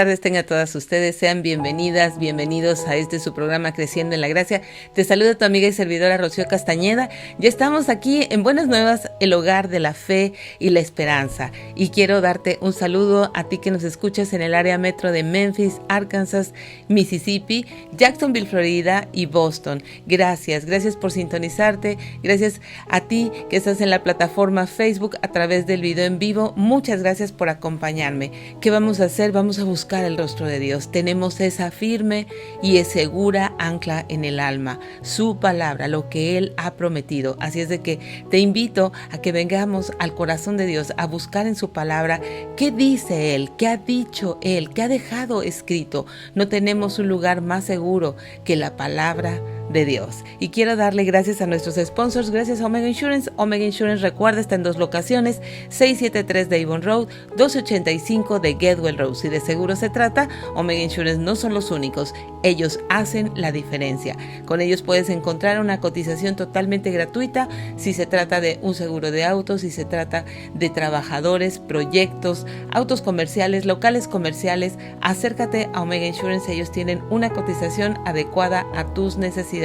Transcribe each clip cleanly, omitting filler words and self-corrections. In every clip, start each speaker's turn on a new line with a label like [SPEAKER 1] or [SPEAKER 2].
[SPEAKER 1] Buenas tardes tengan todas ustedes, sean bienvenidas, bienvenidos a su programa Creciendo en la Gracia. Te saluda tu amiga y servidora Rocío Castañeda. Ya estamos aquí en Buenas Nuevas, el hogar de la fe y la esperanza. Y quiero darte un saludo a ti que nos escuchas en el área metro de Memphis, Arkansas, Mississippi, Jacksonville, Florida y Boston. Gracias por sintonizarte. Gracias a ti que estás en la plataforma Facebook a través del video en vivo. Muchas gracias por acompañarme. ¿Qué vamos a hacer? Vamos a buscar el rostro de Dios. Tenemos esa firme y segura ancla en el alma, su palabra, lo que Él ha prometido. Así es de que te invito a que vengamos al corazón de Dios, a buscar en su palabra qué dice Él, qué ha dicho Él, qué ha dejado escrito. No tenemos un lugar más seguro que la palabra de Dios. Y quiero darle gracias a nuestros sponsors, gracias a Omega Insurance. Omega Insurance, recuerda, está en dos locaciones, 673 de Avon Road, 285 de Getwell Road. Si de seguro se trata, Omega Insurance no son los únicos, ellos hacen la diferencia. Con ellos puedes encontrar una cotización totalmente gratuita si se trata de un seguro de autos, si se trata de trabajadores, proyectos, autos comerciales, locales comerciales. Acércate a Omega Insurance, ellos tienen una cotización adecuada a tus necesidades.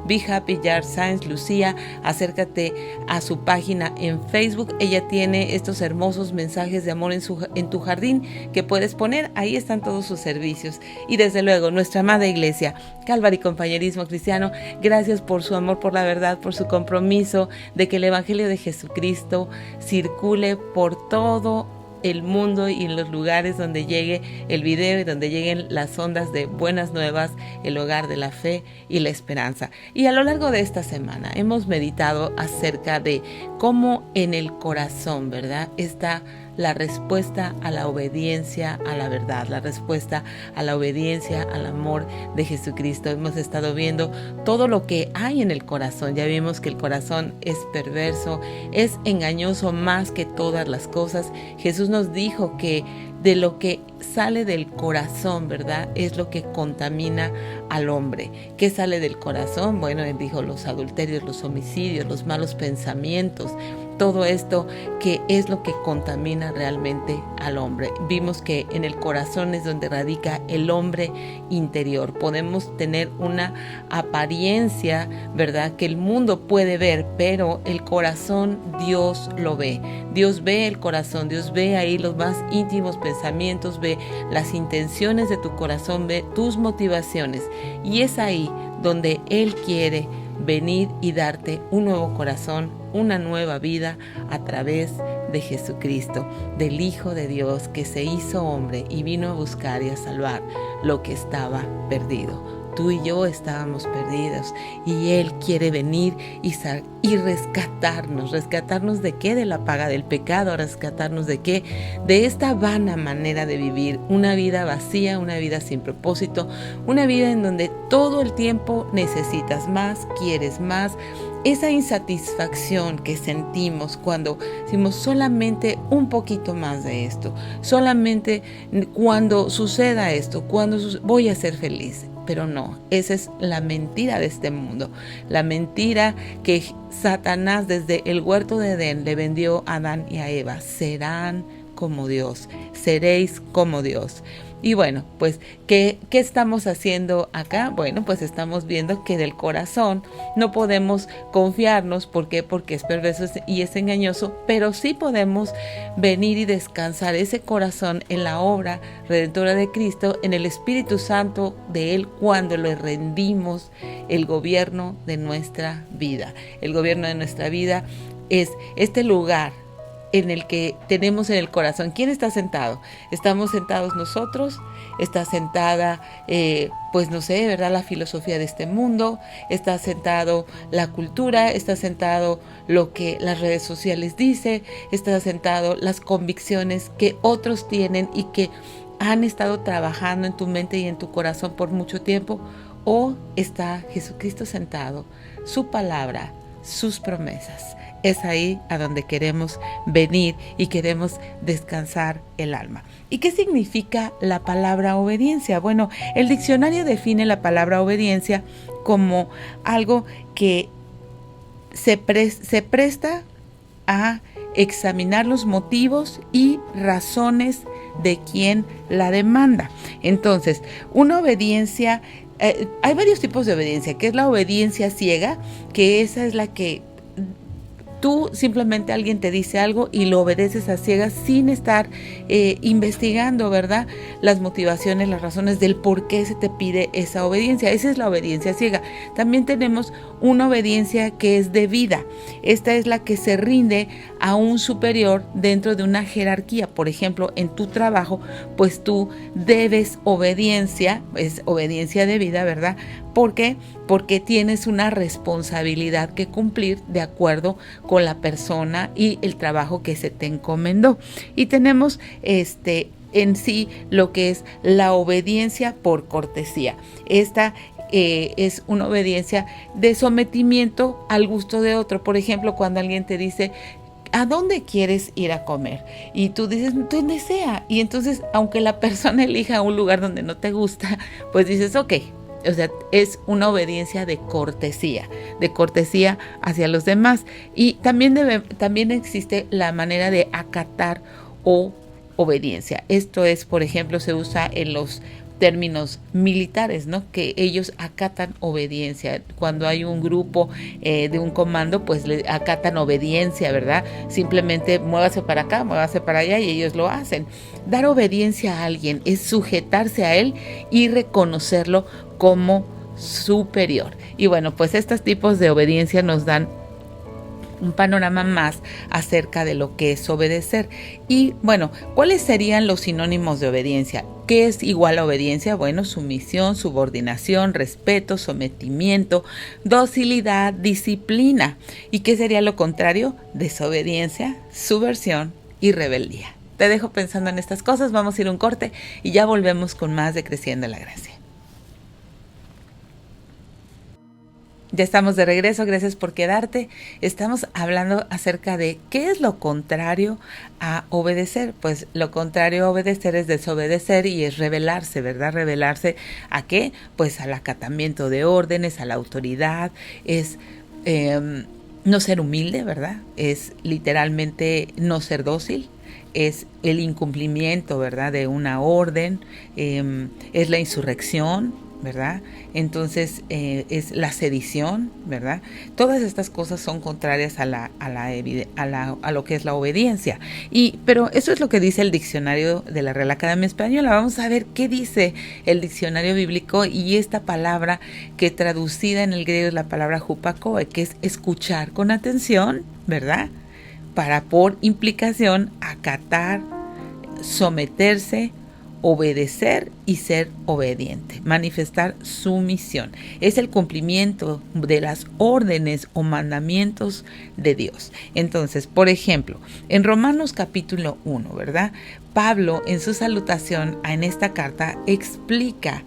[SPEAKER 1] Be Happy Yard Science, Lucía, acércate a su página en Facebook. Ella tiene estos hermosos mensajes de amor en tu jardín que puedes poner. Ahí están todos sus servicios. Y desde luego, nuestra amada iglesia, Calvary Compañerismo Cristiano, gracias por su amor por la verdad, por su compromiso de que el Evangelio de Jesucristo circule por todo el mundo y en los lugares donde llegue el video y donde lleguen las ondas de Buenas Nuevas, el hogar de la fe y la esperanza. Y a lo largo de esta semana hemos meditado acerca de cómo en el corazón, ¿verdad?, está la respuesta a la obediencia a la verdad, la respuesta a la obediencia al amor de Jesucristo. Hemos estado viendo todo lo que hay en el corazón. Ya vimos que el corazón es perverso, es engañoso más que todas las cosas. Jesús nos dijo que de lo que sale del corazón, ¿verdad?, es lo que contamina al hombre. ¿Qué sale del corazón? Bueno, Él dijo los adulterios, los homicidios, los malos pensamientos, todo esto que es lo que contamina realmente al hombre. Vimos que en el corazón es donde radica el hombre interior. Podemos tener una apariencia, ¿verdad?, que el mundo puede ver, pero el corazón Dios lo ve. Dios ve el corazón, Dios ve ahí los más íntimos pensamientos, ve las intenciones de tu corazón, ve tus motivaciones. Y es ahí donde Él quiere venir y darte un nuevo corazón, una nueva vida a través de Jesucristo, del Hijo de Dios que se hizo hombre y vino a buscar y a salvar lo que estaba perdido. Tú y yo estábamos perdidos y Él quiere venir y rescatarnos. ¿Rescatarnos de qué? De la paga del pecado. ¿Rescatarnos de qué? De esta vana manera de vivir. Una vida vacía, una vida sin propósito, una vida en donde todo el tiempo necesitas más, quieres más. Esa insatisfacción que sentimos cuando decimos solamente un poquito más de esto, solamente cuando suceda esto, voy a ser feliz. Pero no, esa es la mentira de este mundo, la mentira que Satanás desde el huerto de Edén le vendió a Adán y a Eva. Serán como Dios, seréis como Dios. Y bueno, pues, ¿qué estamos haciendo acá? Bueno, pues estamos viendo que del corazón no podemos confiarnos. ¿Por qué? Porque es perverso y es engañoso, pero sí podemos venir y descansar ese corazón en la obra redentora de Cristo, en el Espíritu Santo de Él, cuando le rendimos el gobierno de nuestra vida. El gobierno de nuestra vida es este lugar en el que tenemos en el corazón. ¿Quién está sentado? ¿Estamos sentados nosotros? ¿Está sentada, pues no sé, ¿verdad?, la filosofía de este mundo? ¿Está sentado la cultura? ¿Está sentado lo que las redes sociales dicen? ¿Está sentado las convicciones que otros tienen y que han estado trabajando en tu mente y en tu corazón por mucho tiempo? ¿O está Jesucristo sentado, su palabra, sus promesas? Es ahí a donde queremos venir y queremos descansar el alma. ¿Y qué significa la palabra obediencia? Bueno, el diccionario define la palabra obediencia como algo que se presta a examinar los motivos y razones de quien la demanda. Entonces, una obediencia, hay varios tipos de obediencia, que es la obediencia ciega, que esa es la que tú simplemente alguien te dice algo y lo obedeces a ciegas sin estar investigando, ¿verdad? Las motivaciones, las razones del por qué se te pide esa obediencia. Esa es la obediencia ciega. También tenemos una obediencia que es debida. Esta es la que se rinde a un superior dentro de una jerarquía. Por ejemplo, en tu trabajo, pues tú debes obediencia, es obediencia debida, ¿verdad? ¿Por qué? Porque tienes una responsabilidad que cumplir de acuerdo con la persona y el trabajo que se te encomendó. Y tenemos en sí lo que es la obediencia por cortesía. Esta es una obediencia de sometimiento al gusto de otro. Por ejemplo, cuando alguien te dice, ¿a dónde quieres ir a comer? Y tú dices, donde sea. Y entonces, aunque la persona elija un lugar donde no te gusta, pues dices, ok. O sea, es una obediencia de cortesía hacia los demás. Y también existe la manera de acatar o obediencia. Esto es, por ejemplo, se usa en los términos militares, ¿no? Que ellos acatan obediencia. Cuando hay un grupo de un comando, pues le acatan obediencia, ¿verdad? Simplemente muévase para acá, muévase para allá y ellos lo hacen. Dar obediencia a alguien es sujetarse a él y reconocerlo como superior. Y bueno, pues estos tipos de obediencia nos dan un panorama más acerca de lo que es obedecer. Y bueno, ¿cuáles serían los sinónimos de obediencia? ¿Qué es igual a obediencia? Bueno, sumisión, subordinación, respeto, sometimiento, docilidad, disciplina. ¿Y qué sería lo contrario? Desobediencia, subversión y rebeldía. Te dejo pensando en estas cosas, vamos a ir a un corte y ya volvemos con más de Creciendo en la Gracia. Ya estamos de regreso, gracias por quedarte. Estamos hablando acerca de qué es lo contrario a obedecer. Pues lo contrario a obedecer es desobedecer y es rebelarse, ¿verdad? ¿Rebelarse a qué? Pues al acatamiento de órdenes, a la autoridad, es no ser humilde, ¿verdad? Es literalmente no ser dócil. Es el incumplimiento, ¿verdad? De una orden, es la insurrección, ¿verdad? Entonces es la sedición, ¿verdad? Todas estas cosas son contrarias a lo que es la obediencia. Pero eso es lo que dice el diccionario de la Real Academia Española. Vamos a ver qué dice el diccionario bíblico y esta palabra que traducida en el griego es la palabra hupakoe, que es escuchar con atención, ¿verdad? Para por implicación acatar, someterse, obedecer y ser obediente, manifestar sumisión. Es el cumplimiento de las órdenes o mandamientos de Dios. Entonces, por ejemplo, en Romanos capítulo 1, ¿verdad? Pablo en su salutación en esta carta explica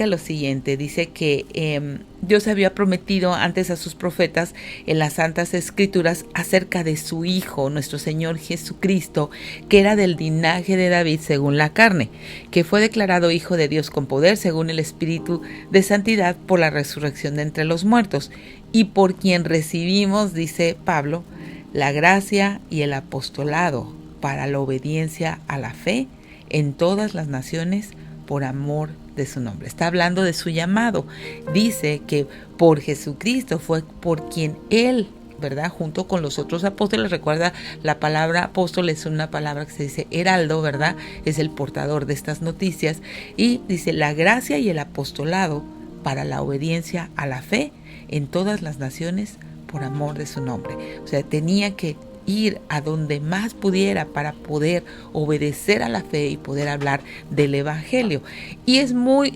[SPEAKER 1] lo siguiente. Dice que Dios había prometido antes a sus profetas en las Santas Escrituras acerca de su Hijo, nuestro Señor Jesucristo, que era del linaje de David según la carne, que fue declarado Hijo de Dios con poder según el Espíritu de Santidad por la resurrección de entre los muertos, y por quien recibimos, dice Pablo, la gracia y el apostolado para la obediencia a la fe en todas las naciones por amor de su nombre. Está hablando de su llamado. Dice que por Jesucristo fue por quien él, ¿verdad? Junto con los otros apóstoles. Recuerda, la palabra apóstol es una palabra que se dice heraldo, ¿verdad? Es el portador de estas noticias. Y dice la gracia y el apostolado para la obediencia a la fe en todas las naciones por amor de su nombre. O sea, tenía que ir a donde más pudiera para poder obedecer a la fe y poder hablar del Evangelio. Y es muy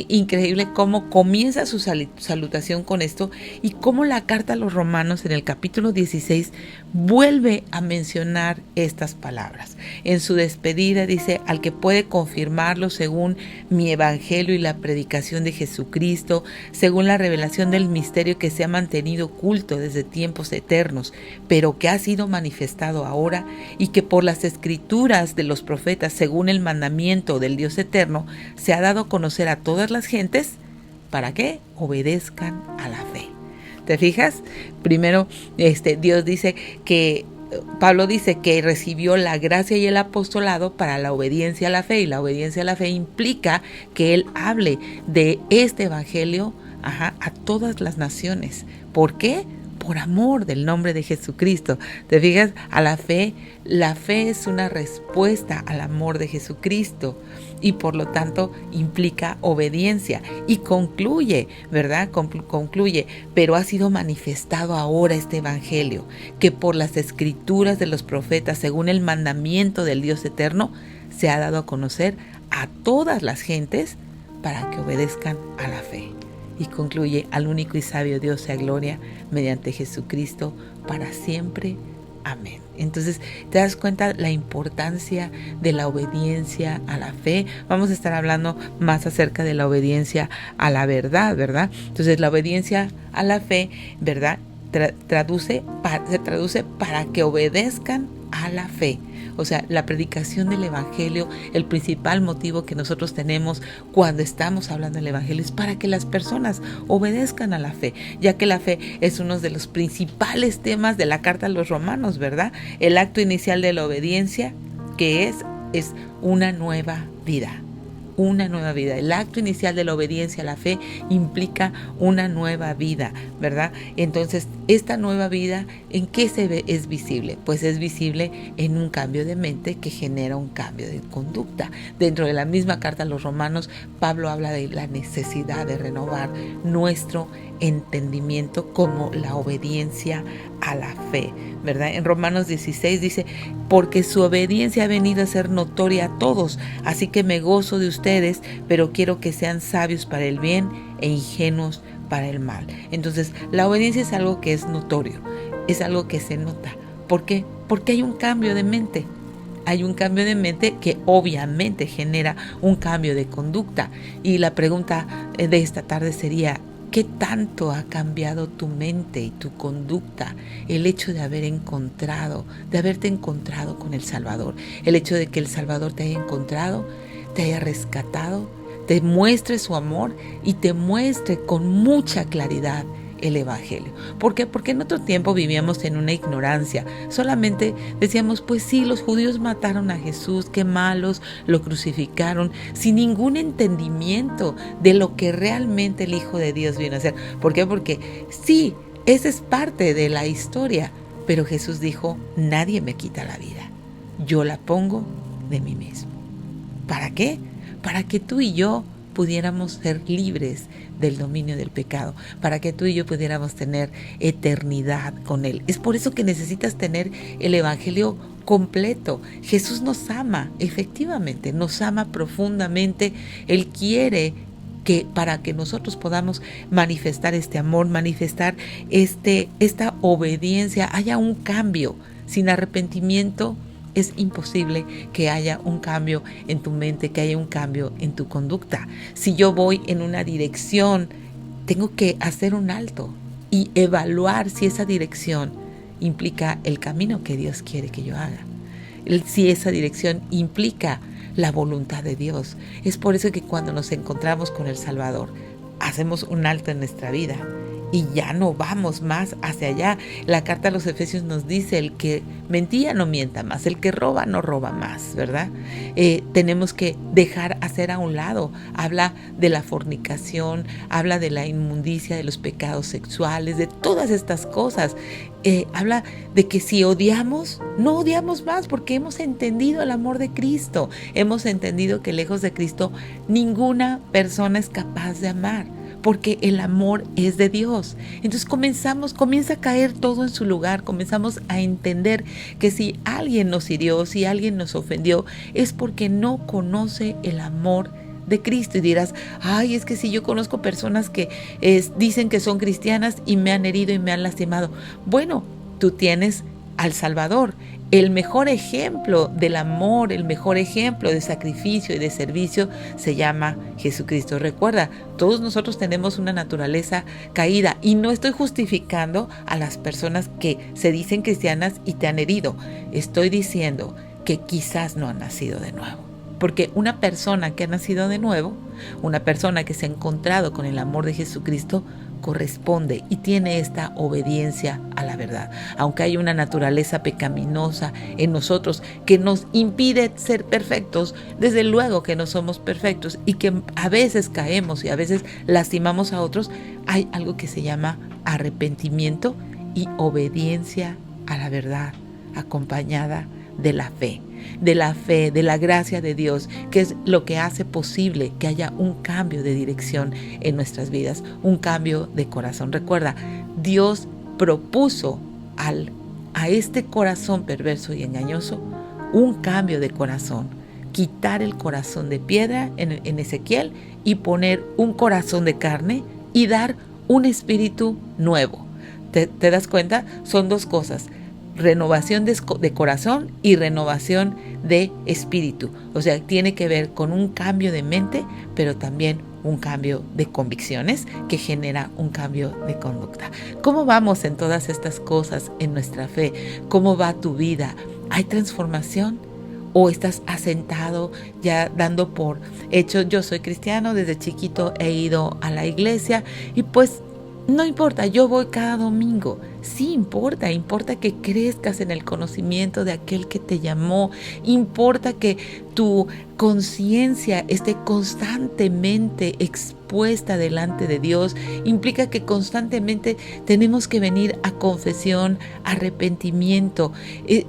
[SPEAKER 1] increíble cómo comienza su salutación con esto y cómo la carta a los Romanos en el capítulo 16 vuelve a mencionar estas palabras. En su despedida dice, al que puede confirmarlo según mi Evangelio y la predicación de Jesucristo, según la revelación del misterio que se ha mantenido oculto desde tiempos eternos, pero que ha sido manifestado ahora y que por las escrituras de los profetas, según el mandamiento del Dios eterno, se ha dado a conocer a todas las gentes, ¿para qué? Obedezcan a la fe. ¿Te fijas? Primero, Dios dice que Pablo dice que recibió la gracia y el apostolado para la obediencia a la fe, y la obediencia a la fe implica que él hable de este evangelio a todas las naciones. ¿Por qué? Por amor del nombre de Jesucristo. ¿Te fijas? A la fe es una respuesta al amor de Jesucristo y por lo tanto implica obediencia y concluye, ¿verdad? Concluye, pero ha sido manifestado ahora este evangelio, que por las escrituras de los profetas, según el mandamiento del Dios eterno, se ha dado a conocer a todas las gentes para que obedezcan a la fe. Y concluye: al único y sabio Dios sea gloria mediante Jesucristo para siempre. Amén. Entonces, ¿te das cuenta la importancia de la obediencia a la fe? Vamos a estar hablando más acerca de la obediencia a la verdad, ¿verdad? Entonces, la obediencia a la fe, ¿verdad? Se traduce para que obedezcan a la fe. O sea, la predicación del evangelio, el principal motivo que nosotros tenemos cuando estamos hablando del evangelio es para que las personas obedezcan a la fe, ya que la fe es uno de los principales temas de la carta a los romanos, ¿verdad? El acto inicial de la obediencia, que es una nueva vida. Una nueva vida. El acto inicial de la obediencia a la fe implica una nueva vida, ¿verdad? Entonces, esta nueva vida, ¿en qué es visible? Pues es visible en un cambio de mente que genera un cambio de conducta. Dentro de la misma carta a los romanos, Pablo habla de la necesidad de renovar nuestro entendimiento como la obediencia a la fe, ¿verdad? En Romanos 16 dice: porque su obediencia ha venido a ser notoria a todos, así que me gozo de ustedes, pero quiero que sean sabios para el bien e ingenuos para el mal. Entonces, la obediencia es algo que es notorio, es algo que se nota. ¿Por qué? Porque hay un cambio de mente. Hay un cambio de mente que obviamente genera un cambio de conducta. Y la pregunta de esta tarde sería: ¿qué tanto ha cambiado tu mente y tu conducta el hecho de haberte encontrado con el Salvador? El hecho de que el Salvador te haya encontrado, te haya rescatado, te muestre su amor y te muestre con mucha claridad el evangelio. ¿Por qué? Porque en otro tiempo vivíamos en una ignorancia. Solamente decíamos: pues sí, los judíos mataron a Jesús, qué malos, lo crucificaron, sin ningún entendimiento de lo que realmente el Hijo de Dios vino a hacer. ¿Por qué? Porque sí, esa es parte de la historia, pero Jesús dijo: nadie me quita la vida, yo la pongo de mí mismo. ¿Para qué? Para que tú y yo pudiéramos ser libres del dominio del pecado, para que tú y yo pudiéramos tener eternidad con Él. Es por eso que necesitas tener el evangelio completo. Jesús nos ama, efectivamente, nos ama profundamente. Él quiere que para que nosotros podamos manifestar este amor, manifestar esta obediencia, haya un cambio. Sin arrepentimiento es imposible que haya un cambio en tu mente, que haya un cambio en tu conducta. Si yo voy en una dirección, tengo que hacer un alto y evaluar si esa dirección implica el camino que Dios quiere que yo haga. Si esa dirección implica la voluntad de Dios. Es por eso que cuando nos encontramos con el Salvador, hacemos un alto en nuestra vida y ya no vamos más hacia allá. La carta a los Efesios nos dice: el que mentía no mienta más, el que roba no roba más, ¿verdad? Tenemos que dejar hacer a un lado. Habla de la fornicación, habla de la inmundicia, de los pecados sexuales, de todas estas cosas. Habla de que si odiamos, no odiamos más, porque hemos entendido el amor de Cristo. Hemos entendido que lejos de Cristo ninguna persona es capaz de amar, porque el amor es de Dios. Entonces comienza a caer todo en su lugar. Comenzamos a entender que si alguien nos hirió, si alguien nos ofendió, es porque no conoce el amor de Cristo. Y dirás: ay, es que si yo conozco personas que dicen que son cristianas y me han herido y me han lastimado. Bueno, tú tienes al Salvador, el mejor ejemplo del amor, el mejor ejemplo de sacrificio y de servicio se llama Jesucristo. Recuerda, todos nosotros tenemos una naturaleza caída y no estoy justificando a las personas que se dicen cristianas y te han herido. Estoy diciendo que quizás no han nacido de nuevo. Porque una persona que ha nacido de nuevo, una persona que se ha encontrado con el amor de Jesucristo, corresponde y tiene esta obediencia a la verdad. Aunque hay una naturaleza pecaminosa en nosotros que nos impide ser perfectos, desde luego que no somos perfectos y que a veces caemos y a veces lastimamos a otros, hay algo que se llama arrepentimiento y obediencia a la verdad, acompañada de la fe, de la gracia de Dios, que es lo que hace posible que haya un cambio de dirección en nuestras vidas, un cambio de corazón. Recuerda, Dios propuso a este corazón perverso y engañoso un cambio de corazón, quitar el corazón de piedra en Ezequiel y poner un corazón de carne y dar un espíritu nuevo. ¿Te das cuenta? Son dos cosas: renovación de corazón y renovación de espíritu. O sea, tiene que ver con un cambio de mente, pero también un cambio de convicciones que genera un cambio de conducta. ¿Cómo vamos en todas estas cosas en nuestra fe? ¿Cómo va tu vida? ¿Hay transformación? ¿O estás asentado ya dando por hecho? Yo soy cristiano, desde chiquito he ido a la iglesia y pues no importa, yo voy cada domingo. Sí importa que crezcas en el conocimiento de aquel que te llamó. Importa que tu conciencia esté constantemente expuesta delante de Dios. Implica que constantemente tenemos que venir a confesión, arrepentimiento.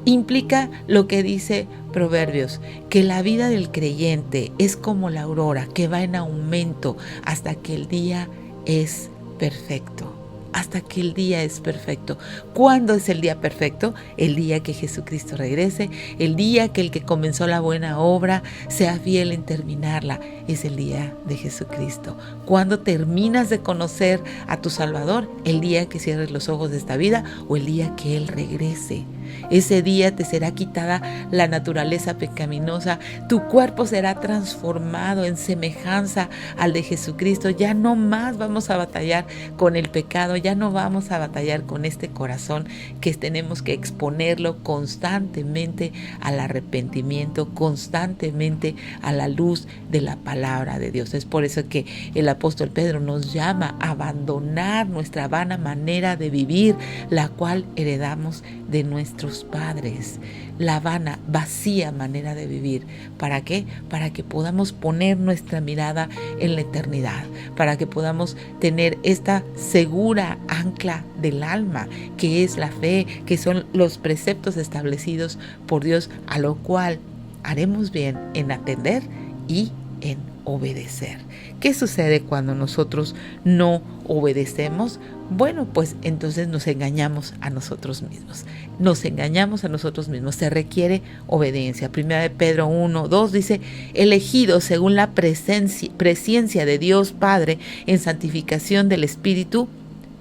[SPEAKER 1] Implica lo que dice Proverbios, que la vida del creyente es como la aurora que va en aumento hasta que el día es perfecto. Hasta que el día es perfecto. ¿Cuándo es el día perfecto? El día que Jesucristo regrese, el día que el que comenzó la buena obra sea fiel en terminarla. Es el día de Jesucristo. ¿Cuándo terminas de conocer a tu Salvador? El día que cierres los ojos de esta vida o el día que Él regrese. Ese día te será quitada la naturaleza pecaminosa, tu cuerpo será transformado en semejanza al de Jesucristo. Ya no más vamos a batallar con el pecado, ya no vamos a batallar con este corazón que tenemos que exponerlo constantemente al arrepentimiento, constantemente a la luz de la palabra de Dios. Es por eso que el apóstol Pedro nos llama a abandonar nuestra vana manera de vivir, la cual heredamos de nuestros padres, la vana, vacía manera de vivir. ¿Para qué? Para que podamos poner nuestra mirada en la eternidad, para que podamos tener esta segura ancla del alma, que es la fe, que son los preceptos establecidos por Dios, a lo cual haremos bien en atender y en obedecer. ¿Qué sucede cuando nosotros no obedecemos? Bueno, pues entonces nos engañamos a nosotros mismos. Nos engañamos a nosotros mismos. Se requiere obediencia. Primera de Pedro 1:2 dice: elegidos según la presencia de Dios Padre en santificación del Espíritu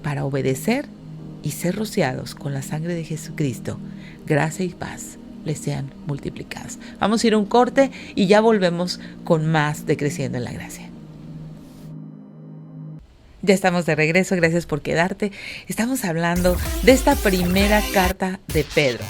[SPEAKER 1] para obedecer y ser rociados con la sangre de Jesucristo. Gracia y paz les sean multiplicadas. Vamos a ir a un corte y ya volvemos con más de Creciendo en la Gracia. Ya estamos de regreso, gracias por quedarte. Estamos hablando de esta primera carta de Pedro,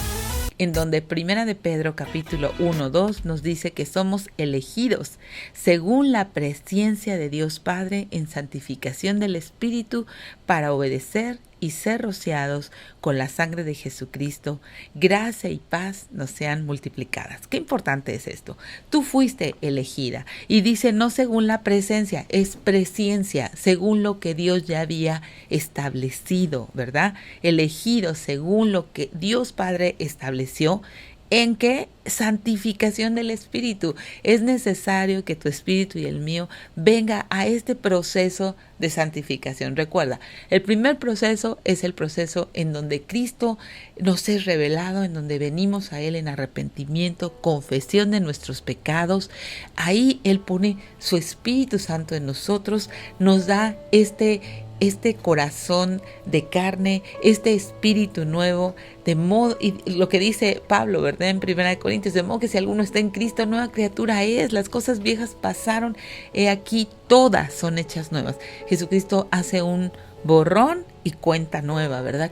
[SPEAKER 1] en donde Primera de Pedro capítulo 1:2 nos dice que somos elegidos según la presencia de Dios Padre en santificación del Espíritu para obedecer y ser rociados con la sangre de Jesucristo. Gracia y paz nos sean multiplicadas. Qué importante es esto. Tú fuiste elegida y dice no según la presencia, es presciencia, según lo que Dios ya había establecido, ¿verdad? Elegido según lo que Dios Padre estableció. ¿En qué? Santificación del Espíritu. Es necesario que tu espíritu y el mío venga a este proceso de santificación. Recuerda, el primer proceso es el proceso en donde Cristo nos es revelado, en donde venimos a Él en arrepentimiento, confesión de nuestros pecados. Ahí Él pone su Espíritu Santo en nosotros, nos da este corazón de carne, este espíritu nuevo, de modo, y lo que dice Pablo, ¿verdad? En 1 Corintios, de modo que si alguno está en Cristo, nueva criatura es, las cosas viejas pasaron, he aquí todas son hechas nuevas. Jesucristo hace un borrón y cuenta nueva, ¿verdad?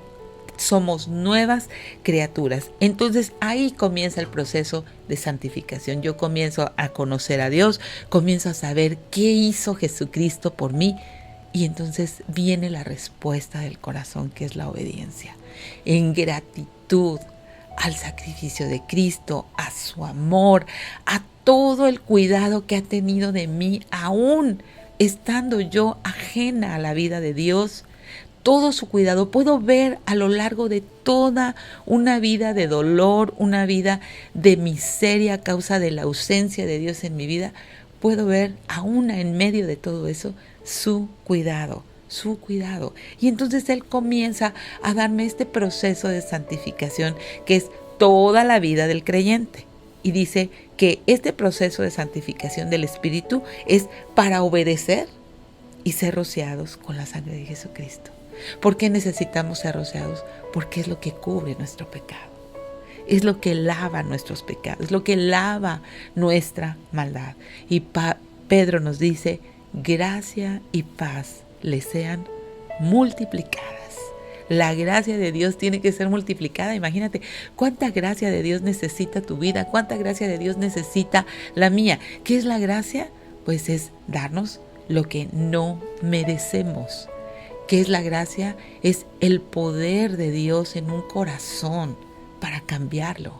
[SPEAKER 1] Somos nuevas criaturas. Entonces ahí comienza el proceso de santificación. Yo comienzo a conocer a Dios, comienzo a saber qué hizo Jesucristo por mí. Y entonces viene la respuesta del corazón, que es la obediencia. En gratitud al sacrificio de Cristo, a su amor, a todo el cuidado que ha tenido de mí, aún estando yo ajena a la vida de Dios. Todo su cuidado, puedo ver a lo largo de toda una vida de dolor, una vida de miseria a causa de la ausencia de Dios en mi vida. Puedo ver aún en medio de todo eso su cuidado. Y entonces Él comienza a darme este proceso de santificación que es toda la vida del creyente. Y dice que este proceso de santificación del Espíritu es para obedecer y ser rociados con la sangre de Jesucristo. ¿Por qué necesitamos ser rociados? Porque es lo que cubre nuestro pecado. Es lo que lava nuestros pecados, es lo que lava nuestra maldad. Y Pedro nos dice, gracia y paz les sean multiplicadas. La gracia de Dios tiene que ser multiplicada. Imagínate cuánta gracia de Dios necesita tu vida, cuánta gracia de Dios necesita la mía. ¿Qué es la gracia? Pues es darnos lo que no merecemos. ¿Qué es la gracia? Es el poder de Dios en un corazón para cambiarlo.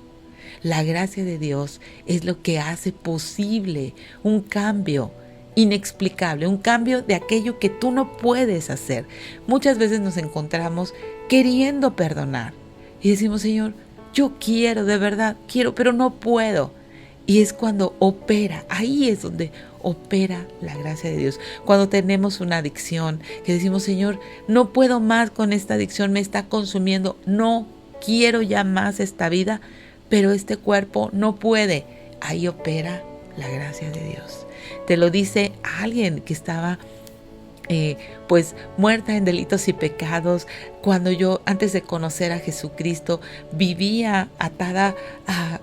[SPEAKER 1] La gracia de Dios es lo que hace posible un cambio inexplicable, un cambio de aquello que tú no puedes hacer. Muchas veces nos encontramos queriendo perdonar y decimos, Señor, yo quiero, de verdad, quiero, pero no puedo. Y es cuando opera, ahí es donde opera la gracia de Dios. Cuando tenemos una adicción, que decimos, Señor, no puedo más con esta adicción, me está consumiendo, no quiero ya más esta vida, pero este cuerpo no puede. Ahí opera la gracia de Dios. Te lo dice alguien que estaba pues muerta en delitos y pecados. Cuando yo, antes de conocer a Jesucristo, vivía atada a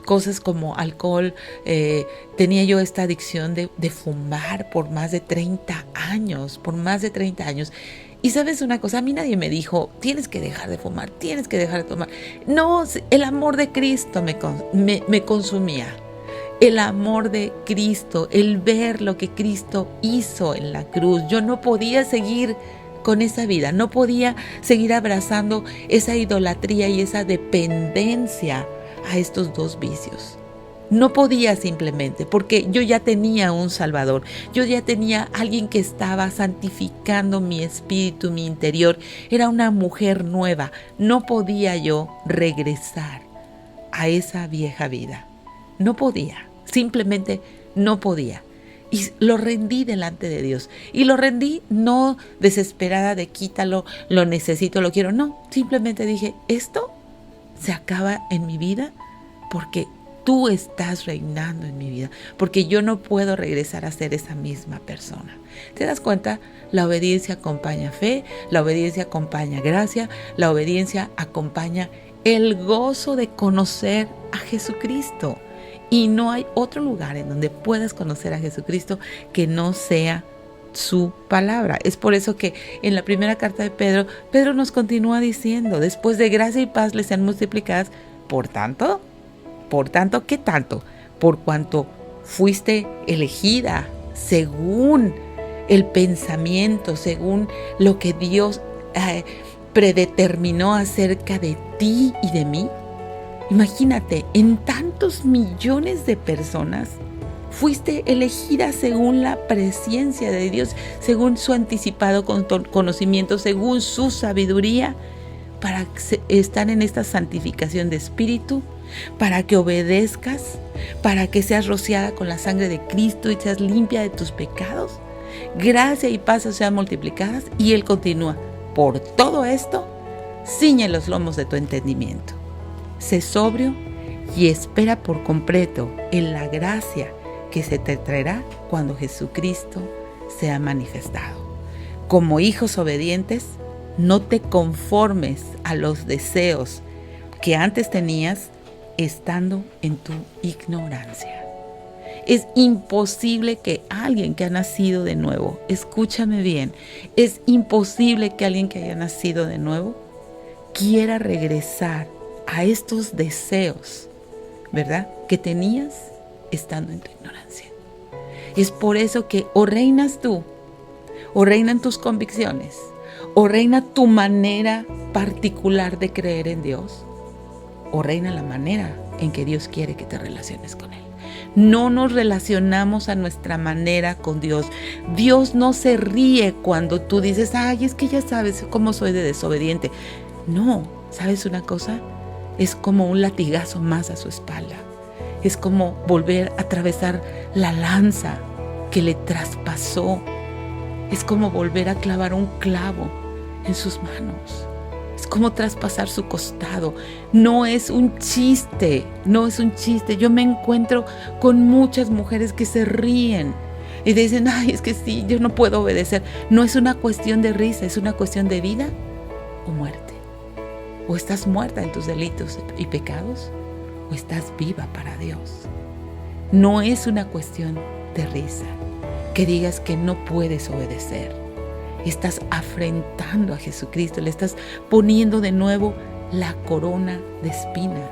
[SPEAKER 1] cosas como alcohol, tenía yo esta adicción de fumar por más de 30 años, Y sabes una cosa, a mí nadie me dijo, tienes que dejar de fumar, tienes que dejar de tomar. No, el amor de Cristo me consumía. El amor de Cristo, el ver lo que Cristo hizo en la cruz. Yo no podía seguir con esa vida, no podía seguir abrazando esa idolatría y esa dependencia a estos dos vicios. No podía simplemente, porque yo ya tenía un Salvador, yo ya tenía alguien que estaba santificando mi espíritu, mi interior. Era una mujer nueva, no podía yo regresar a esa vieja vida. No podía, simplemente no podía. Y lo rendí delante de Dios. Y lo rendí no desesperada de quítalo, lo necesito, lo quiero. No, simplemente dije, esto se acaba en mi vida porque tú estás reinando en mi vida, porque yo no puedo regresar a ser esa misma persona. ¿Te das cuenta? La obediencia acompaña fe, la obediencia acompaña gracia, la obediencia acompaña el gozo de conocer a Jesucristo. Y no hay otro lugar en donde puedas conocer a Jesucristo que no sea su palabra. Es por eso que en la primera carta de Pedro nos continúa diciendo, después de gracia y paz les sean multiplicadas, por tanto, ¿qué tanto? Por cuanto fuiste elegida según el pensamiento, según lo que Dios predeterminó acerca de ti y de mí. Imagínate, en tantos millones de personas, fuiste elegida según la presencia de Dios, según su anticipado conocimiento, según su sabiduría, para estar en esta santificación de espíritu, para que obedezcas, para que seas rociada con la sangre de Cristo y seas limpia de tus pecados. Gracia y paz sean multiplicadas. Y Él continúa, por todo esto, ciñe los lomos de tu entendimiento. Sé sobrio y espera por completo en la gracia que se te traerá cuando Jesucristo sea manifestado. Como hijos obedientes, no te conformes a los deseos que antes tenías estando en tu ignorancia. Es imposible que alguien que ha nacido de nuevo, escúchame bien, es imposible que alguien que haya nacido de nuevo quiera regresar a estos deseos, ¿verdad?, que tenías estando en tu ignorancia. Es por eso que o reinas tú ¿O reinan tus convicciones? ¿O reina tu manera particular de creer en Dios? ¿O reina la manera en que Dios quiere que te relaciones con Él? No nos relacionamos a nuestra manera con Dios. Dios no se ríe cuando tú dices, ay, es que ya sabes cómo soy de desobediente. No, ¿sabes una cosa? Es como un latigazo más a su espalda. Es como volver a atravesar la lanza que le traspasó. Es como volver a clavar un clavo en sus manos. Es como traspasar su costado. No es un chiste, no es un chiste. Yo me encuentro con muchas mujeres que se ríen y dicen, ay, es que sí, yo no puedo obedecer. No es una cuestión de risa, es una cuestión de vida o muerte. O estás muerta en tus delitos y pecados, o estás viva para Dios. No es una cuestión de risa, que digas que no puedes obedecer. Estás afrentando a Jesucristo, le estás poniendo de nuevo la corona de espinas.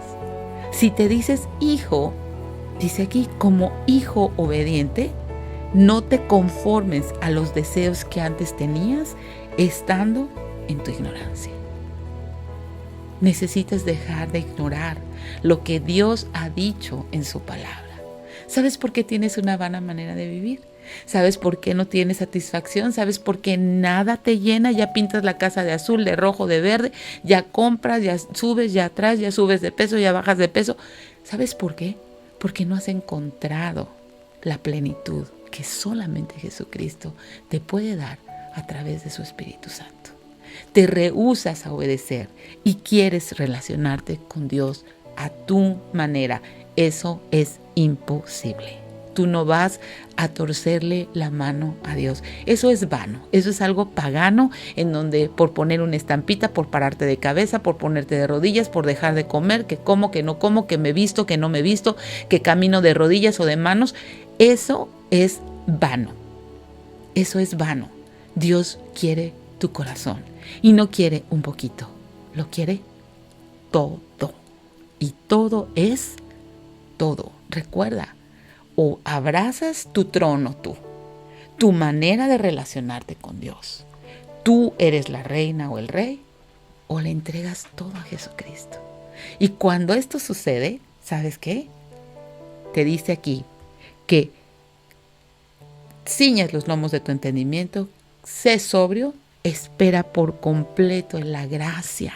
[SPEAKER 1] Si te dices hijo, dice aquí, como hijo obediente, no te conformes a los deseos que antes tenías estando en tu ignorancia. Necesitas dejar de ignorar lo que Dios ha dicho en su palabra. ¿Sabes por qué tienes una vana manera de vivir? ¿Sabes por qué no tienes satisfacción? ¿Sabes por qué nada te llena? Ya pintas la casa de azul, de rojo, de verde, ya compras, ya subes, ya atrás, ya subes de peso, ya bajas de peso. ¿Sabes por qué? Porque no has encontrado la plenitud que solamente Jesucristo te puede dar a través de su Espíritu Santo. Te rehusas a obedecer y quieres relacionarte con Dios a tu manera. Eso es imposible. Tú no vas a torcerle la mano a Dios. Eso es vano, eso es algo pagano en donde por poner una estampita, por pararte de cabeza, por ponerte de rodillas, por dejar de comer, que como, que no como, que me visto, que no me visto, que camino de rodillas o de manos, eso es vano. Eso es vano. Dios quiere tu corazón y no quiere un poquito, lo quiere todo. Y todo es todo. Recuerda, o abrazas tu trono tu manera de relacionarte con Dios. Tú eres la reina o el rey, o le entregas todo a Jesucristo. Y cuando esto sucede, ¿sabes qué? Te dice aquí que ciñas los lomos de tu entendimiento, sé sobrio, espera por completo en la gracia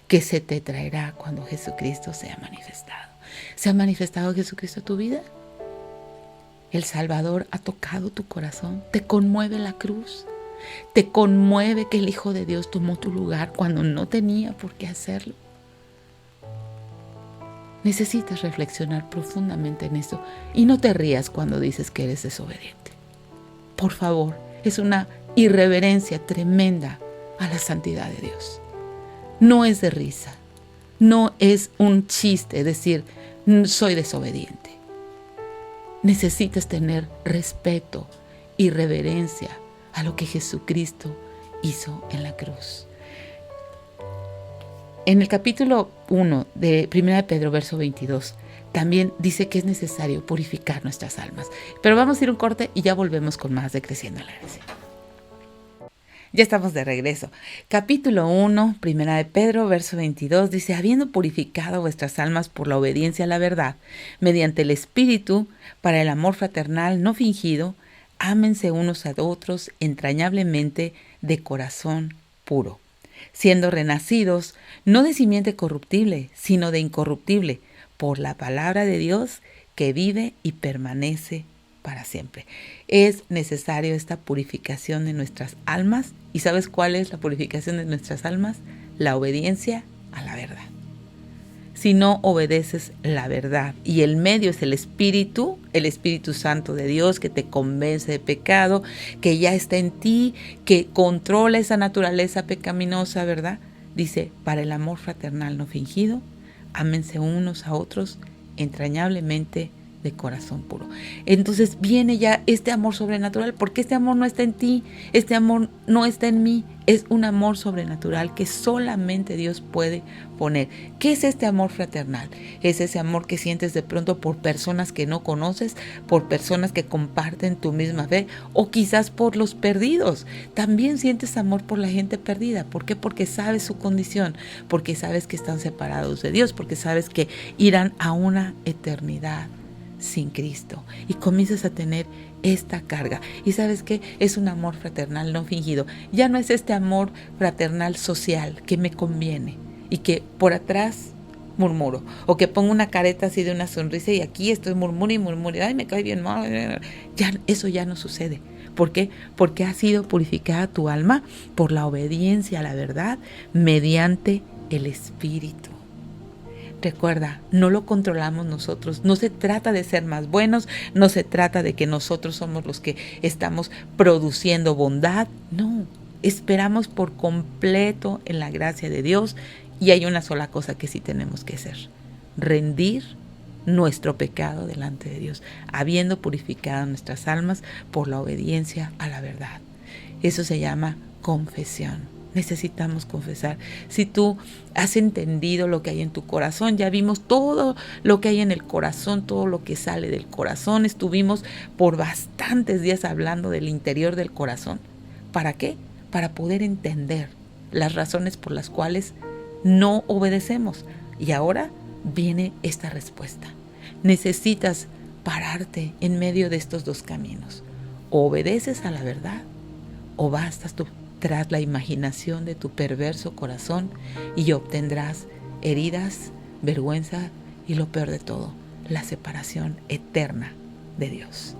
[SPEAKER 1] que se te traerá cuando Jesucristo sea manifestado. ¿Se ha manifestado Jesucristo en tu vida? El Salvador ha tocado tu corazón. ¿Te conmueve la cruz? ¿Te conmueve que el Hijo de Dios tomó tu lugar cuando no tenía por qué hacerlo? Necesitas reflexionar profundamente en esto y no te rías cuando dices que eres desobediente. Por favor, es una irreverencia tremenda a la santidad de Dios. No es de risa, no es un chiste decir soy desobediente. Necesitas tener respeto y reverencia a lo que Jesucristo hizo en la cruz. En el capítulo 1 de 1 de Pedro, verso 22, también dice que es necesario purificar nuestras almas. Pero vamos a ir un corte y ya volvemos con más de Creciendo en la Gracia. Ya estamos de regreso. Capítulo 1, 1 de Pedro, verso 22, dice, habiendo purificado vuestras almas por la obediencia a la verdad, mediante el Espíritu, para el amor fraternal no fingido, ámense unos a otros entrañablemente de corazón puro, siendo renacidos, no de simiente corruptible, sino de incorruptible, por la palabra de Dios que vive y permanece para siempre. Es necesario esta purificación de nuestras almas. ¿Y sabes cuál es la purificación de nuestras almas? La obediencia a la verdad. Si no obedeces la verdad y el medio es el Espíritu Santo de Dios que te convence de pecado, que ya está en ti, que controla esa naturaleza pecaminosa, ¿verdad? Dice, para el amor fraternal no fingido, ámense unos a otros entrañablemente de corazón puro. Entonces viene ya este amor sobrenatural, porque este amor no está en ti, este amor no está en mí, es un amor sobrenatural que solamente Dios puede poner. ¿Qué es este amor fraternal? Es ese amor que sientes de pronto por personas que no conoces, por personas que comparten tu misma fe, o quizás por los perdidos. También sientes amor por la gente perdida. ¿Por qué? Porque sabes su condición, porque sabes que están separados de Dios, porque sabes que irán a una eternidad sin Cristo, y comienzas a tener esta carga. Y ¿sabes qué? Es un amor fraternal no fingido. Ya no es este amor fraternal social que me conviene y que por atrás murmuro, o que pongo una careta así de una sonrisa y aquí estoy murmuro y murmuro, ay, me cae bien mal. Ya, eso ya no sucede. ¿Por qué? Porque ha sido purificada tu alma por la obediencia a la verdad mediante el Espíritu. Recuerda, no lo controlamos nosotros. No se trata de ser más buenos, no se trata de que nosotros somos los que estamos produciendo bondad. No, esperamos por completo en la gracia de Dios, y hay una sola cosa que sí tenemos que hacer: rendir nuestro pecado delante de Dios, habiendo purificado nuestras almas por la obediencia a la verdad. Eso se llama confesión. Necesitamos confesar. Si tú has entendido lo que hay en tu corazón, ya vimos todo lo que hay en el corazón, todo lo que sale del corazón. Estuvimos por bastantes días hablando del interior del corazón. ¿Para qué? Para poder entender las razones por las cuales no obedecemos. Y ahora viene esta respuesta. Necesitas pararte en medio de estos dos caminos. O obedeces a la verdad, o bastas tú tras la imaginación de tu perverso corazón y obtendrás heridas, vergüenza y, lo peor de todo, la separación eterna de Dios.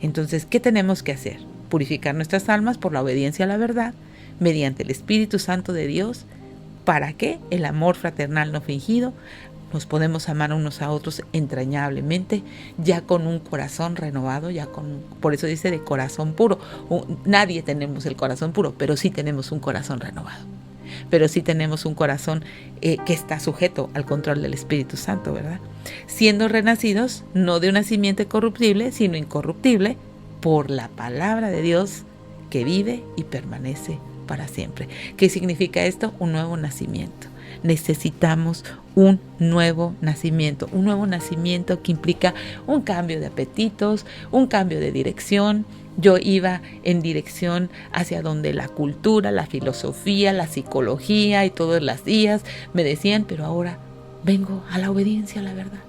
[SPEAKER 1] Entonces, ¿qué tenemos que hacer? Purificar nuestras almas por la obediencia a la verdad mediante el Espíritu Santo de Dios. ¿Para qué? El amor fraternal no fingido. Nos podemos amar unos a otros entrañablemente, ya con un corazón renovado, por eso dice de corazón puro. Nadie tenemos el corazón puro, pero sí tenemos un corazón renovado. Pero sí tenemos un corazón que está sujeto al control del Espíritu Santo, ¿verdad? Siendo renacidos, no de una simiente corruptible, sino incorruptible, por la palabra de Dios que vive y permanece para siempre. ¿Qué significa esto? Un nuevo nacimiento. Necesitamos un nuevo nacimiento que implica un cambio de apetitos, un cambio de dirección. Yo iba en dirección hacia donde la cultura, la filosofía, la psicología y todos los días me decían, pero ahora vengo a la obediencia a la verdad.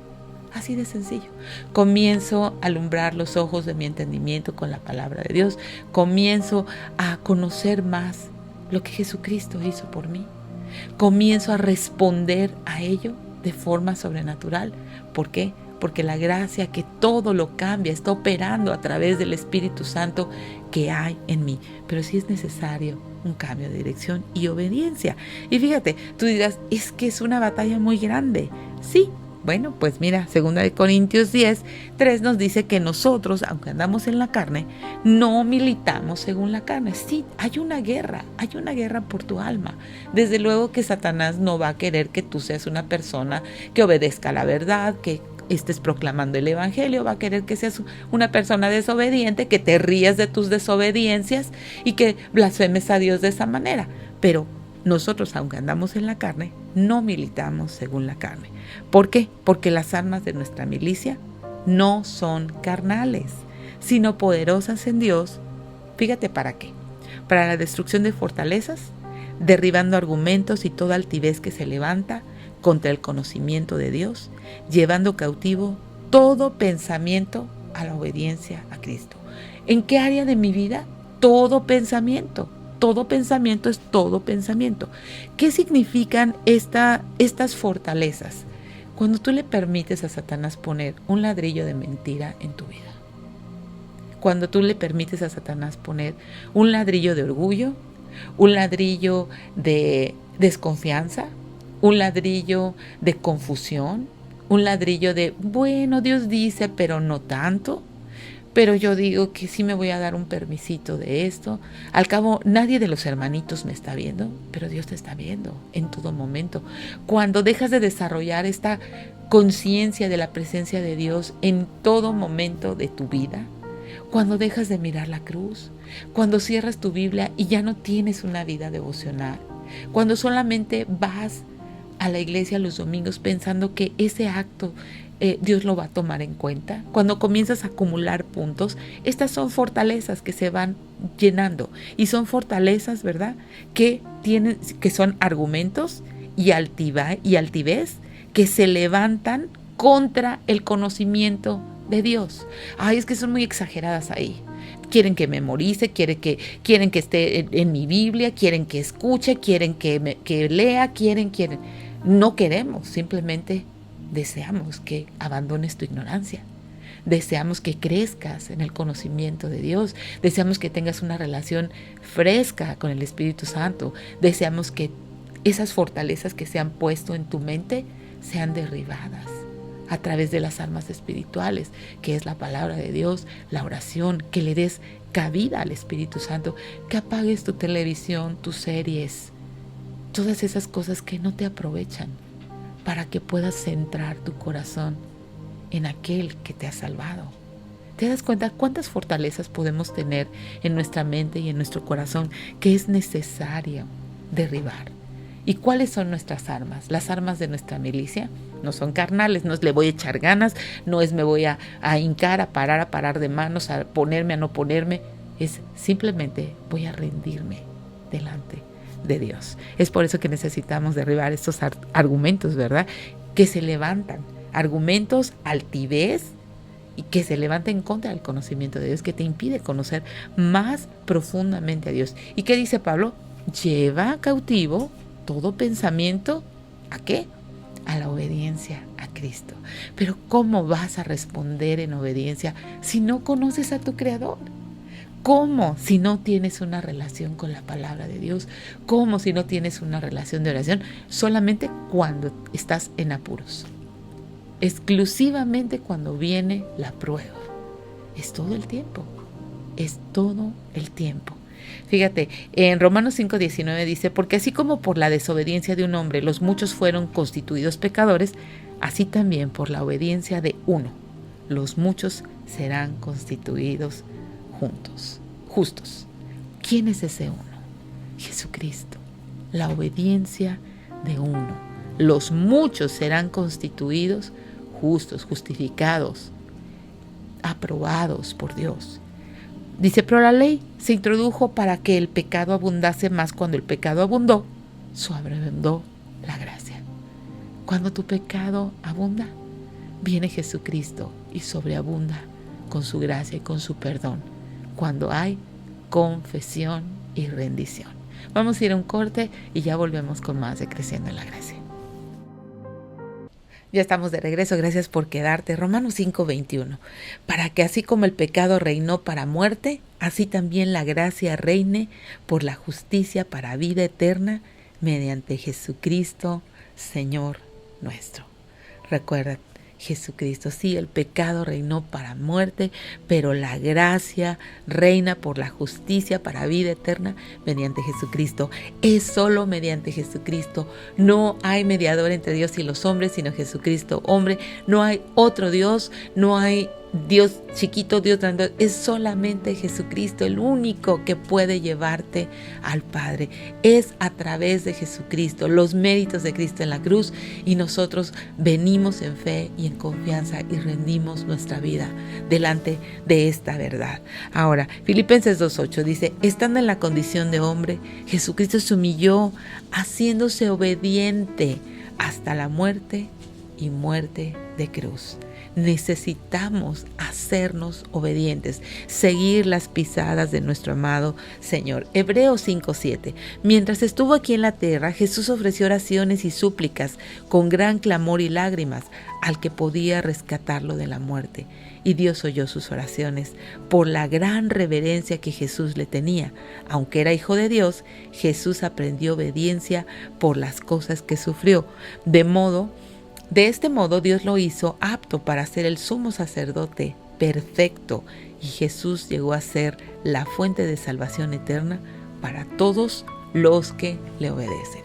[SPEAKER 1] Así de sencillo. Comienzo a alumbrar los ojos de mi entendimiento con la palabra de Dios. Comienzo a conocer más lo que Jesucristo hizo por mí. Comienzo a responder a ello de forma sobrenatural. ¿Por qué? Porque la gracia que todo lo cambia está operando a través del Espíritu Santo que hay en mí. Pero sí es necesario un cambio de dirección y obediencia. Y fíjate, tú dirás, es que es una batalla muy grande. Sí. Bueno, pues mira, 2 Corintios 10:3 nos dice que nosotros, aunque andamos en la carne, no militamos según la carne. Sí, hay una guerra por tu alma. Desde luego que Satanás no va a querer que tú seas una persona que obedezca a la verdad, que estés proclamando el evangelio. Va a querer que seas una persona desobediente, que te rías de tus desobediencias y que blasfemes a Dios de esa manera. Pero nosotros, aunque andamos en la carne, no militamos según la carne. ¿Por qué? Porque las armas de nuestra milicia no son carnales, sino poderosas en Dios. Fíjate para qué. Para la destrucción de fortalezas, derribando argumentos y toda altivez que se levanta contra el conocimiento de Dios, llevando cautivo todo pensamiento a la obediencia a Cristo. ¿En qué área de mi vida? Todo pensamiento. Todo pensamiento es todo pensamiento. ¿Qué significan estas fortalezas? Cuando tú le permites a Satanás poner un ladrillo de mentira en tu vida. Cuando tú le permites a Satanás poner un ladrillo de orgullo, un ladrillo de desconfianza, un ladrillo de confusión, un ladrillo de, bueno, Dios dice, pero no tanto. pero yo digo que sí me voy a dar un permisito de esto. Al cabo, nadie de los hermanitos me está viendo, pero Dios te está viendo en todo momento. Cuando dejas de desarrollar esta conciencia de la presencia de Dios en todo momento de tu vida, cuando dejas de mirar la cruz, cuando cierras tu Biblia y ya no tienes una vida devocional, cuando solamente vas a la iglesia los domingos pensando que ese acto Dios lo va a tomar en cuenta. Cuando comienzas a acumular puntos, estas son fortalezas que se van llenando y son fortalezas, ¿verdad? Que son argumentos y altivez que se levantan contra el conocimiento de Dios. Ay, es que son muy exageradas ahí. Quieren que memorice, quieren que esté en mi Biblia, quieren que escuche, quieren que lea, quieren. No queremos, simplemente deseamos que abandones tu ignorancia. Deseamos que crezcas en el conocimiento de Dios. Deseamos que tengas una relación fresca con el Espíritu Santo. Deseamos que esas fortalezas que se han puesto en tu mente sean derribadas a través de las armas espirituales, que es la palabra de Dios, la oración, que le des cabida al Espíritu Santo, que apagues tu televisión, tus series, todas esas cosas que no te aprovechan, para que puedas centrar tu corazón en aquel que te ha salvado. ¿Te das cuenta cuántas fortalezas podemos tener en nuestra mente y en nuestro corazón que es necesario derribar? ¿Y cuáles son nuestras armas? Las armas de nuestra milicia no son carnales, no es le voy a echar ganas, no es me voy a hincar, a parar de manos, a ponerme, a no ponerme. Es simplemente voy a rendirme delante de Dios. Es por eso que necesitamos derribar estos argumentos, ¿verdad? Que se levantan, argumentos, altivez, y que se levanten contra el conocimiento de Dios, que te impide conocer más profundamente a Dios. ¿Y qué dice Pablo? Lleva cautivo todo pensamiento, ¿a qué? A la obediencia a Cristo. Pero ¿cómo vas a responder en obediencia si no conoces a tu Creador? ¿Cómo si no tienes una relación con la palabra de Dios? ¿Cómo si no tienes una relación de oración? Solamente cuando estás en apuros. Exclusivamente cuando viene la prueba. Es todo el tiempo. Es todo el tiempo. Fíjate, en Romanos 5:19 dice, porque así como por la desobediencia de un hombre los muchos fueron constituidos pecadores, así también por la obediencia de uno, los muchos serán constituidos justos. ¿Quién es ese uno? Jesucristo. La obediencia de uno. Los muchos serán constituidos justos, justificados, aprobados por Dios. Dice, pero la ley se introdujo para que el pecado abundase más. Cuando el pecado abundó, sobreabundó la gracia. Cuando tu pecado abunda, viene Jesucristo y sobreabunda con su gracia y con su perdón. Cuando hay confesión y rendición. Vamos a ir a un corte y ya volvemos con más de Creciendo en la Gracia. Ya estamos de regreso, gracias por quedarte. Romanos 5:21. Para que así como el pecado reinó para muerte, así también la gracia reine por la justicia para vida eterna mediante Jesucristo, Señor nuestro. Recuerda, Jesucristo, sí, el pecado reinó para muerte, pero la gracia reina por la justicia para vida eterna mediante Jesucristo. Es solo mediante Jesucristo. No hay mediador entre Dios y los hombres, sino Jesucristo, hombre. No hay otro Dios, no hay Dios chiquito, Dios grande. Es solamente Jesucristo el único que puede llevarte al Padre. Es a través de Jesucristo, los méritos de Cristo en la cruz, y nosotros venimos en fe y en confianza y rendimos nuestra vida delante de esta verdad. Ahora, Filipenses 2:8 dice, estando en la condición de hombre, Jesucristo se humilló, haciéndose obediente hasta la muerte y muerte de cruz. Necesitamos hacernos obedientes, seguir las pisadas de nuestro amado Señor. Hebreos 5:7. Mientras estuvo aquí en la tierra, Jesús ofreció oraciones y súplicas con gran clamor y lágrimas al que podía rescatarlo de la muerte. Y Dios oyó sus oraciones por la gran reverencia que Jesús le tenía. Aunque era hijo de Dios, Jesús aprendió obediencia por las cosas que sufrió. De este modo Dios lo hizo apto para ser el sumo sacerdote perfecto y Jesús llegó a ser la fuente de salvación eterna para todos los que le obedecen.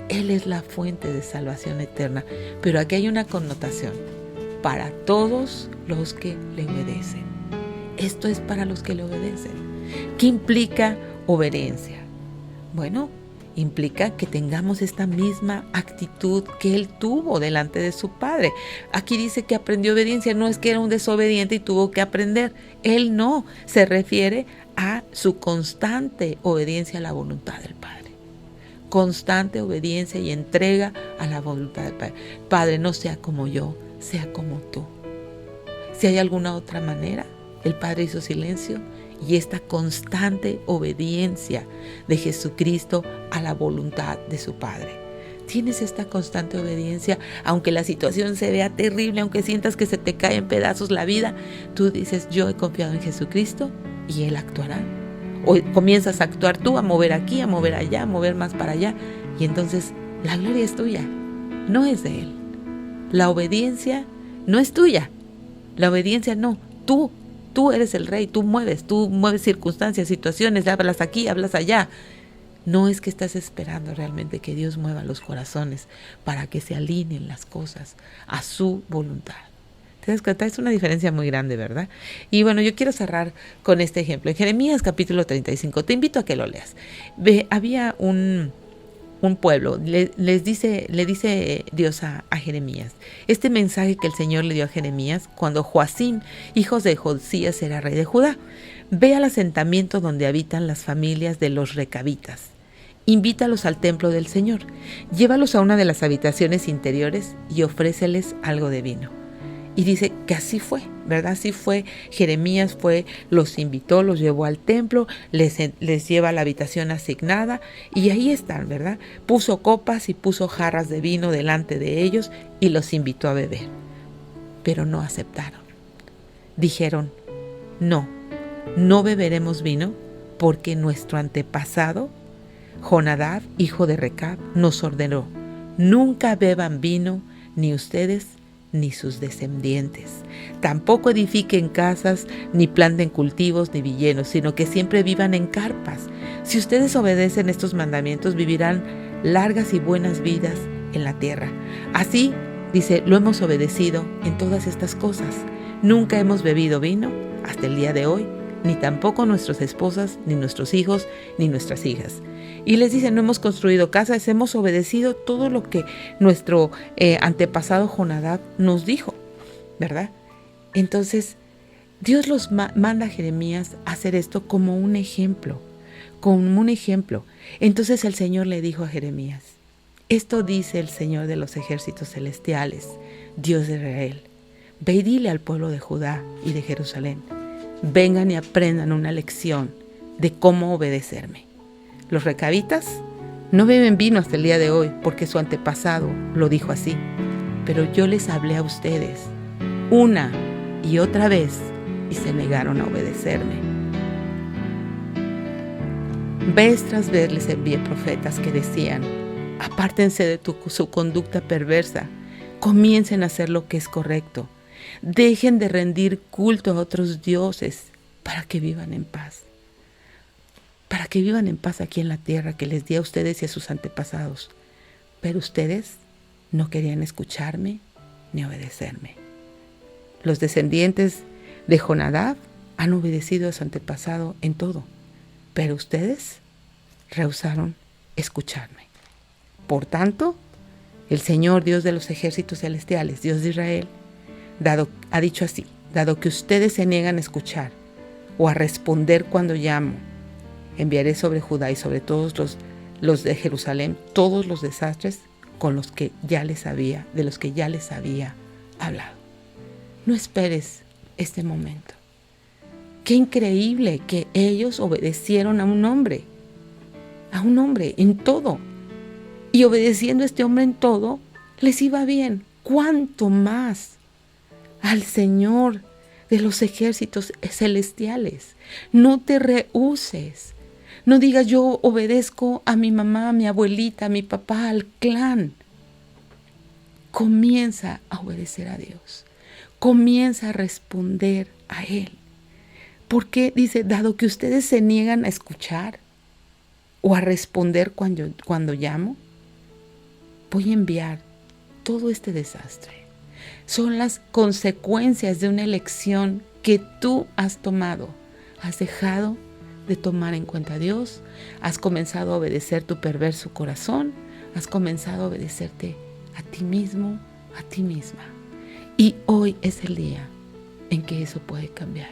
[SPEAKER 1] Él es la fuente de salvación eterna, pero aquí hay una connotación: para todos los que le obedecen. Esto es para los que le obedecen. ¿Qué implica obediencia? Bueno, implica que tengamos esta misma actitud que él tuvo delante de su padre. Aquí dice que aprendió obediencia, no es que era un desobediente y tuvo que aprender. Él no, se refiere a su constante obediencia a la voluntad del Padre. Constante obediencia y entrega a la voluntad del Padre. Padre, no sea como yo, sea como tú. Si hay alguna otra manera, el Padre hizo silencio, y esta constante obediencia de Jesucristo a la voluntad de su Padre. ¿Tienes esta constante obediencia? Aunque la situación se vea terrible, aunque sientas que se te cae en pedazos la vida, tú dices: yo he confiado en Jesucristo y Él actuará. O comienzas a actuar tú, a mover aquí, a mover allá, a mover más para allá, y entonces la gloria es tuya, no es de Él. La obediencia no es tuya, la obediencia no, Tú eres el rey, tú mueves circunstancias, situaciones, hablas aquí, hablas allá. No es que estás esperando realmente que Dios mueva los corazones para que se alineen las cosas a su voluntad. ¿Te das cuenta? Es una diferencia muy grande, ¿verdad? Y bueno, yo quiero cerrar con este ejemplo. En Jeremías capítulo 35, te invito a que lo leas. Había un pueblo, le dice Dios a Jeremías este mensaje que el Señor le dio a Jeremías cuando Joacim, hijo de Josías, era rey de Judá. Ve al asentamiento donde habitan las familias de los recabitas. Invítalos al templo del Señor. Llévalos a una de las habitaciones interiores y ofréceles algo de vino. Y dice que así fue, ¿verdad? Así fue. Jeremías los invitó, los llevó al templo, les lleva a la habitación asignada y ahí están, ¿verdad? Puso copas y puso jarras de vino delante de ellos y los invitó a beber. Pero no aceptaron. Dijeron: no beberemos vino porque nuestro antepasado, Jonadab, hijo de Recab, nos ordenó: nunca beban vino, ni ustedes ni sus descendientes. Tampoco edifiquen casas, ni planten cultivos, ni viñedos, sino que siempre vivan en carpas. Si ustedes obedecen estos mandamientos, vivirán largas y buenas vidas en la tierra. Así, dice, lo hemos obedecido en todas estas cosas. Nunca hemos bebido vino hasta el día de hoy, ni tampoco nuestras esposas, ni nuestros hijos, ni nuestras hijas. Y les dice: no hemos construido casas, hemos obedecido todo lo que nuestro antepasado Jonadab nos dijo, ¿verdad? Entonces, Dios los manda a Jeremías a hacer esto como un ejemplo, Entonces el Señor le dijo a Jeremías: esto dice el Señor de los ejércitos celestiales, Dios de Israel. Ve y dile al pueblo de Judá y de Jerusalén: vengan y aprendan una lección de cómo obedecerme. Los recabitas no beben vino hasta el día de hoy porque su antepasado lo dijo así. Pero yo les hablé a ustedes una y otra vez y se negaron a obedecerme. Vez tras vez les envié profetas que decían: apártense de su conducta perversa, comiencen a hacer lo que es correcto, dejen de rendir culto a otros dioses para que vivan en paz. Para que vivan en paz aquí en la tierra que les di a ustedes y a sus antepasados. Pero ustedes no querían escucharme ni obedecerme. Los descendientes de Jonadab han obedecido a su antepasado en todo, pero ustedes rehusaron escucharme. Por tanto, el Señor, Dios de los ejércitos celestiales, Dios de Israel, ha dicho así: dado que ustedes se niegan a escuchar o a responder cuando llamo, enviaré sobre Judá y sobre todos los de Jerusalén todos los desastres de los que ya les había hablado. No esperes este momento. Qué increíble que ellos obedecieron a un hombre en todo. Y obedeciendo a este hombre en todo, les iba bien. ¿Cuánto más al Señor de los ejércitos celestiales? No te rehúses. No digas: yo obedezco a mi mamá, a mi abuelita, a mi papá, al clan. Comienza a obedecer a Dios. Comienza a responder a Él. Porque dice, dado que ustedes se niegan a escuchar o a responder cuando llamo, voy a enviar todo este desastre. Son las consecuencias de una elección que tú has tomado. Has dejado de tomar en cuenta a Dios, has comenzado a obedecer tu perverso corazón, has comenzado a obedecerte a ti mismo, a ti misma. Y hoy es el día en que eso puede cambiar.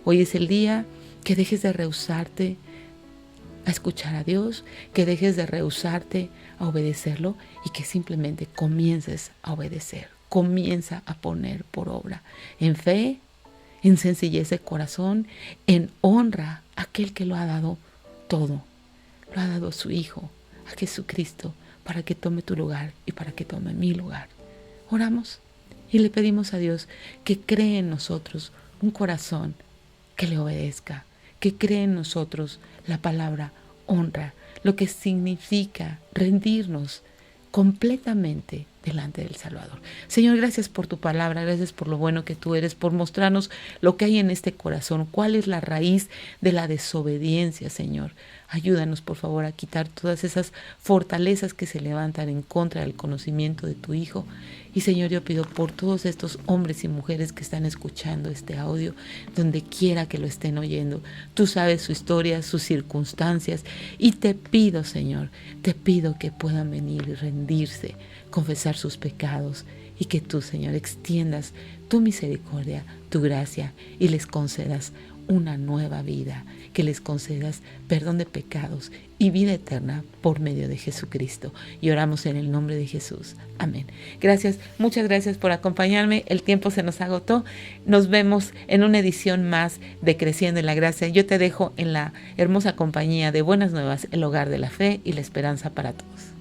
[SPEAKER 1] Hoy es el día que dejes de rehusarte a escuchar a Dios, que dejes de rehusarte a obedecerlo y que simplemente comiences a obedecer. Comienza a poner por obra en fe, en sencillez de corazón, en honra a aquel que lo ha dado todo. Lo ha dado a su Hijo, a Jesucristo, para que tome tu lugar y para que tome mi lugar. Oramos y le pedimos a Dios que cree en nosotros un corazón que le obedezca, que cree en nosotros la palabra honra, lo que significa rendirnos completamente delante del Salvador. Señor, gracias por tu palabra, gracias por lo bueno que tú eres, por mostrarnos lo que hay en este corazón, cuál es la raíz de la desobediencia, Señor. Ayúdanos, por favor, a quitar todas esas fortalezas que se levantan en contra del conocimiento de tu Hijo. Y, Señor, yo pido por todos estos hombres y mujeres que están escuchando este audio, donde quiera que lo estén oyendo. Tú sabes su historia, sus circunstancias, y te pido, Señor, te pido que puedan venir y rendirse, confesar sus pecados, y que tú, Señor, extiendas tu misericordia, tu gracia, y les concedas una nueva vida, que les concedas perdón de pecados y vida eterna por medio de Jesucristo. Y oramos en el nombre de Jesús. Amén. Gracias, muchas gracias por acompañarme. El tiempo se nos agotó. Nos vemos en una edición más de Creciendo en la Gracia. Yo te dejo en la hermosa compañía de Buenas Nuevas, el hogar de la fe y la esperanza para todos.